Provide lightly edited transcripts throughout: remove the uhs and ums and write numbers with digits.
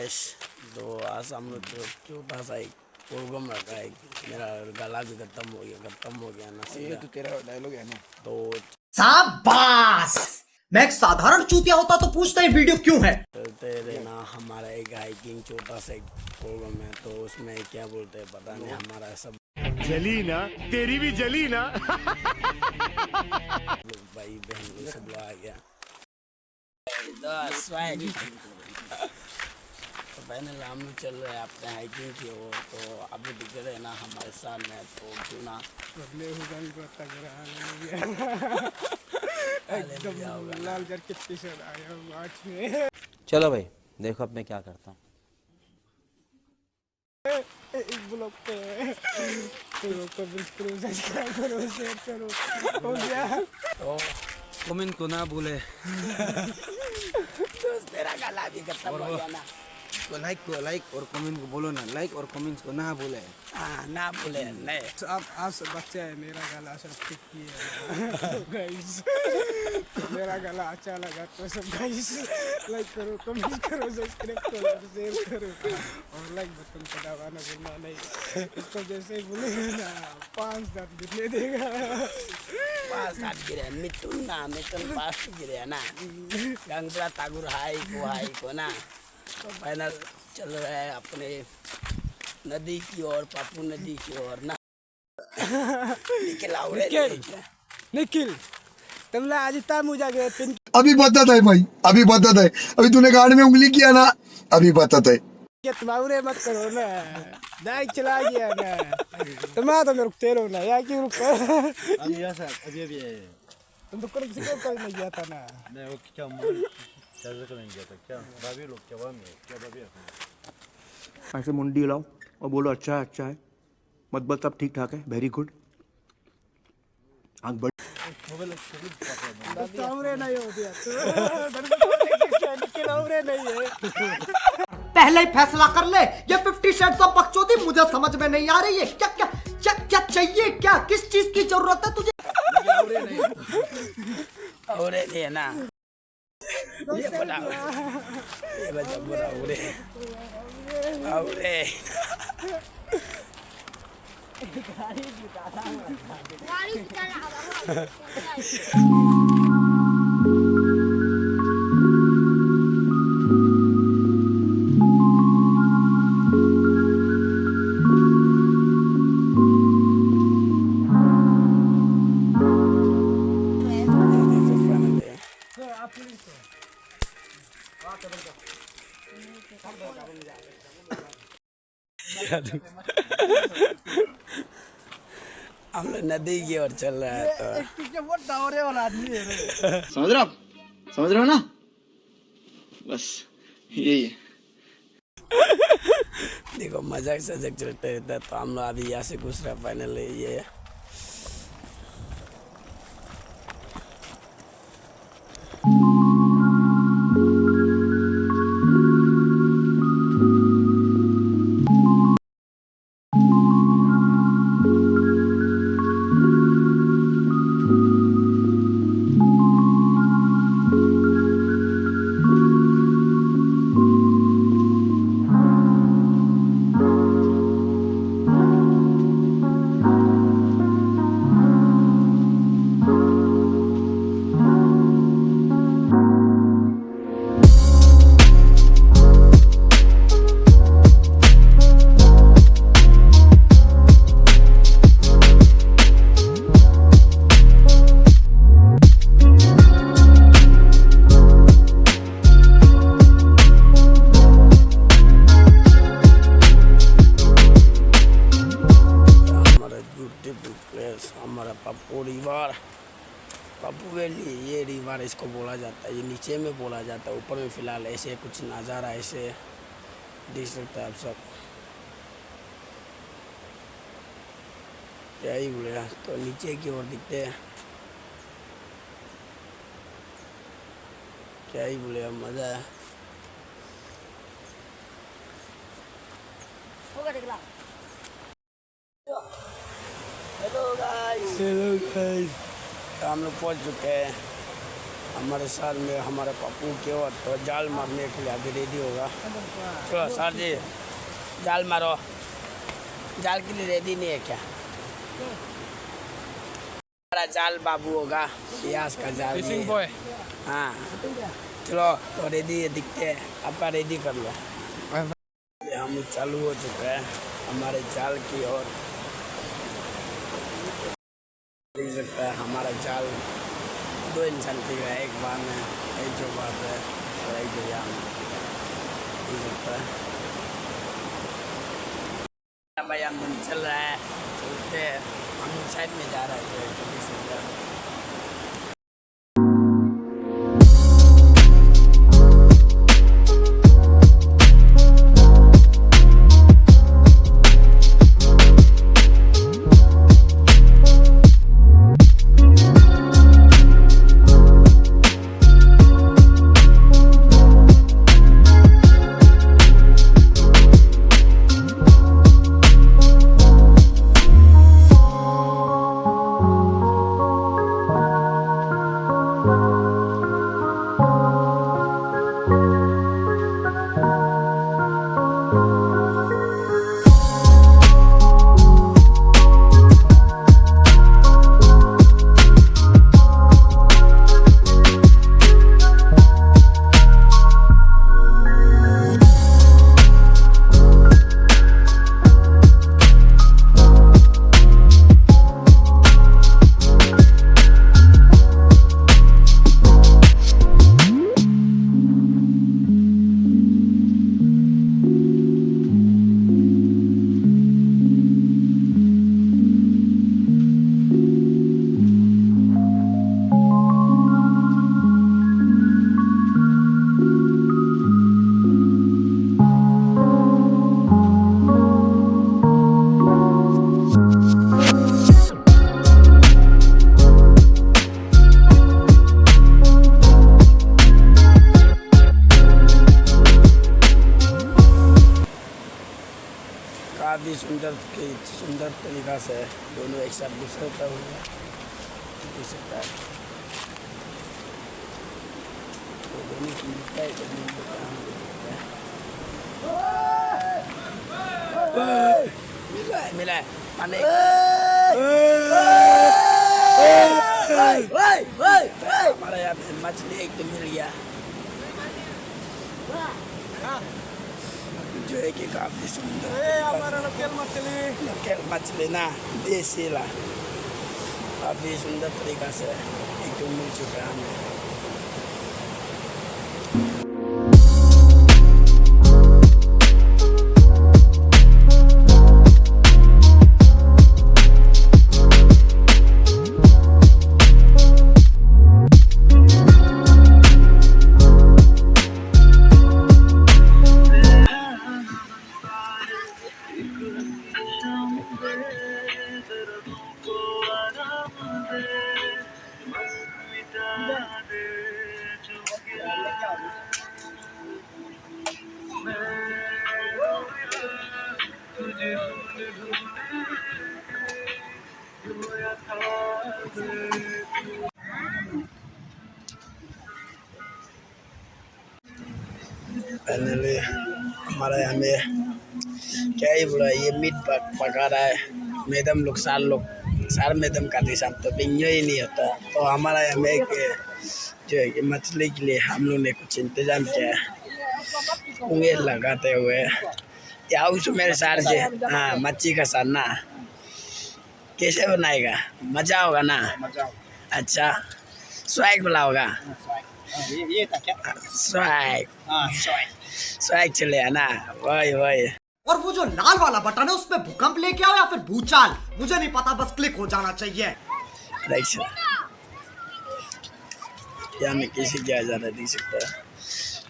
Guys, तो आज हम लोग तो छोटा सा एक प्रोग्राम रखा है। मेरा गला भी खत्म हो गया ना। ये तो तेरा डायलॉग है ना। तो शाबाश। मैं एक साधारण चूतिया होता तो पूछता ये वीडियो क्यों है। चलते रहना। हमारा एक हाइकिंग छोटा सा एक प्रोग्राम है, तो उसमें क्या बोलते हैं पता नहीं। हमारा सब जली ना, तेरी भी जली ना। भाई बहन लोग सब लोग आ गया। तो पहले हम लोग चल रहे हैं अपने हाइकिंग की ओर। तो अभी दिख रहे ना हमारे सामने, तो क्यों ना लाल जैकेट के साथ आया हूँ आज में। चलो भाई देखो अब मैं क्या करता हूँ। एक ब्लॉग पे सब्सक्राइब करो, शेयर करो। हो गया। तो कमेंट को ना भूले। तेरा गला भी खत्म हो गया ना। को लाइक और कमेंट को बोलो ना। लाइक और कमेंट्स को ना भूले। हाँ ना बोले नहीं। अब आज बच्चा है, मेरा गला सब ठीक किया गाइस। मेरा गला अच्छा लगा तो सब गाइस लाइक करो, कमेंट करो, सब्सक्राइब करो, शेयर करो और लाइक बटन को दबाना भूलना नहीं। इसको जैसे ही बोलेगा ना 5 दांत गिरने देगा। 5 दांत गिरे मिथुन 5 गिरे ना। गंगला तागुर हाई को ना। तो फाइनल चल रहा है अपने नदी की ओर, पापू नदी की ओर ना। निखिल तुमला आज मुझा गए। अभी बता है भाई, अभी बता है। अभी तूने गाड़ी में उंगली किया ना, अभी बता है। तुम्हारे मत करो ना, बाइक चला गया ना। तुम तो मैं रुकते रहो ना, या क्यों रुको। अभी ऐसा अभी तुम तो कल किसी को कल नहीं गया था ना। मैं वो क्या नहीं गया था क्या भाभी लोग क्या भाभी ऐसे मुंडी हिलाओ और बोलो अच्छा है मत बस सब ठीक ठाक है, वेरी गुड। आंख बड़ी नहीं हो गया नहीं है। पहले ही फैसला कर ले। ये 50 शेड्स ऑफ बकचोदी मुझे समझ में नहीं आ रही है। क्या चाहिए, क्या किस चीज की जरूरत है तुझे। और ये ना ये बड़ा ये बच्चा बड़ा उड़े हम लोग नदी की ओर चल रहा है। तो समझ रहे हो ना, बस यही है। देखो मजाक सजक चलते रहता है। तो हम लोग अभी यहाँ से घुस रहे फाइनल ये हमारा पप्पू वैली, ये रिवर इसको बोला जाता है। ये नीचे में बोला जाता है, ऊपर में फिलहाल ऐसे कुछ नज़ारा ऐसे देख सकते हैं आप सब। क्या ही बोले, तो नीचे की ओर दिखते हैं। क्या ही बोले, मज़ा है। हेलो गाइस, तो हम लोग पहुंच चुके हैं हमारे साथ में हमारे पप्पू के और तो जाल मारने के लिए अभी रेडी होगा। चलो सर जी जाल मारो। जाल के लिए रेडी नहीं है क्या? हमारा जाल बाबू होगा, प्यास का जाल। Fishing boy. हाँ चलो तो रेडी है, दिखते हैं। आपका रेडी कर लो। हम चालू हो चुके हैं हमारे जाल की ओर। देख सकता है हमारा जाल 2 इंसान ठीक है एक बार में, एक जो बात है और एक जो यहाँ देख सकता है भाई। हम चल रहा है, चलते हैं, हम साइड में जा रहा है तो देख सकते हैं। काफ़ी सुंदर तरीक़ा से दोनों एक साथ गुजरता हुआ देख सकता है। तो दोनों की मिलता है तो मिला है पानी। हमारा यहाँ पे मछली एकदम मिल गया जो है कि काफ़ी सुंदर। हमारा लोकल मछली ना देसी ला काफ़ी सुंदर तरीक़ा से एकदम मिल चुका है हमें। फाइनली हमारे यहाँ में क्या ही बोला, ये मीट पका रहा है मैडम लोग सार मैडम का दिशा तो बिंजो ही नहीं होता। तो हमारा यहाँ में जो है कि मछली के लिए हम लोग ने कुछ इंतजाम किया है उंगली लगाते हुए। या उसमें सार से हाँ मच्छी का सार ना कैसे बनाएगा, मज़ा होगा ना। अच्छा स्वैग बोला होगा, ये था क्या? स्वैग चले ना वही। और वो जो लाल वाला बटन है उसमें भूकंप लेके आओ या फिर भूचाल, मुझे नहीं पता, बस क्लिक हो जाना चाहिए। क्या में कैसे किया जाता है देख सकता है।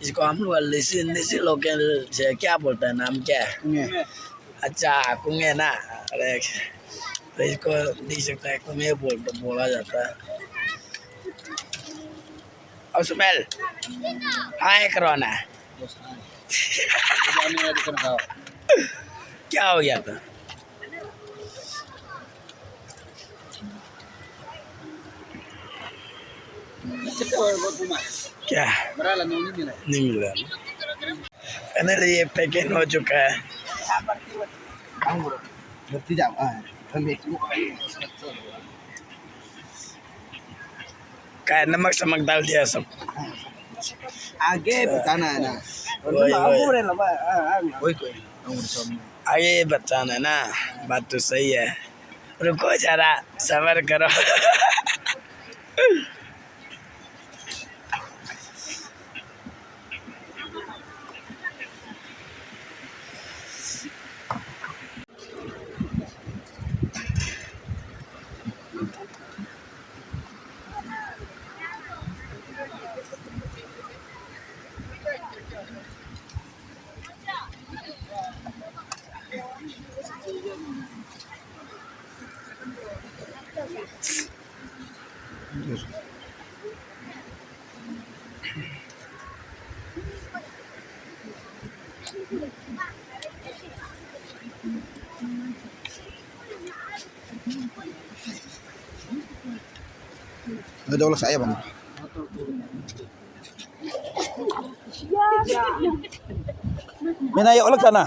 इसको हम लोग देसी लोकल से क्या बोलते हैं, नाम क्या है? अच्छा कुंगे ना। अरे तो इसको देख सकता है कुंगे बोला जाता है। और स्मेल हाय करो ना। क्या हो गया था? क्या नहीं मिल रहा फाइनली ये पैकिंग हो चुका है क्या नमक समक डाल दिया सब आगे बताना है ना आगे ये बताना है ना बात तो सही है रुको जरा सबर करो Ngedolos saya bang. Mina ayo ulag sana.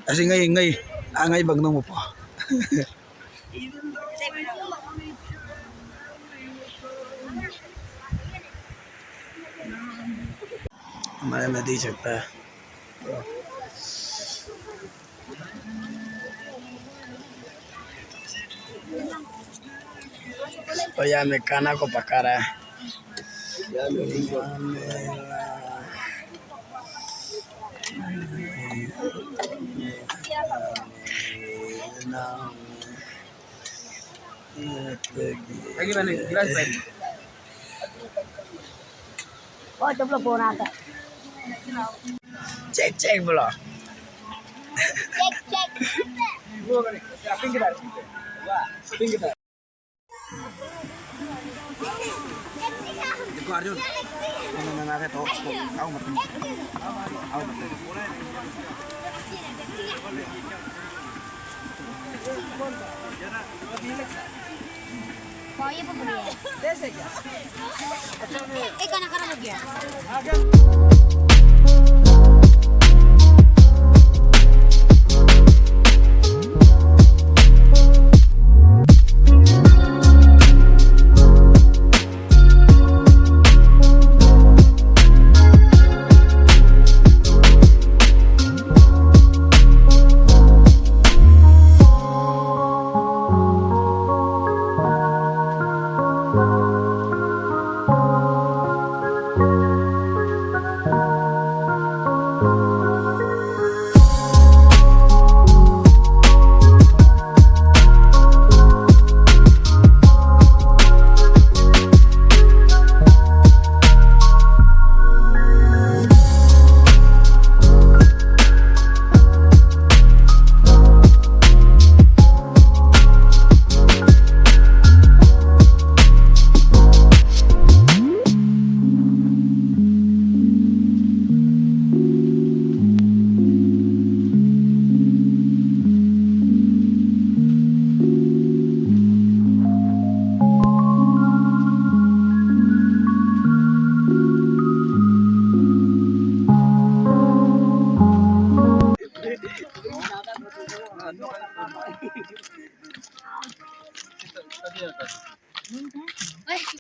Kasi ngay bagnong mo po. हमारे में दे सकता है और यहाँ में खाना को पका रहा है चेक चेक बोलो Kau ये पकड़ी है। एक गाना खराब हो गया।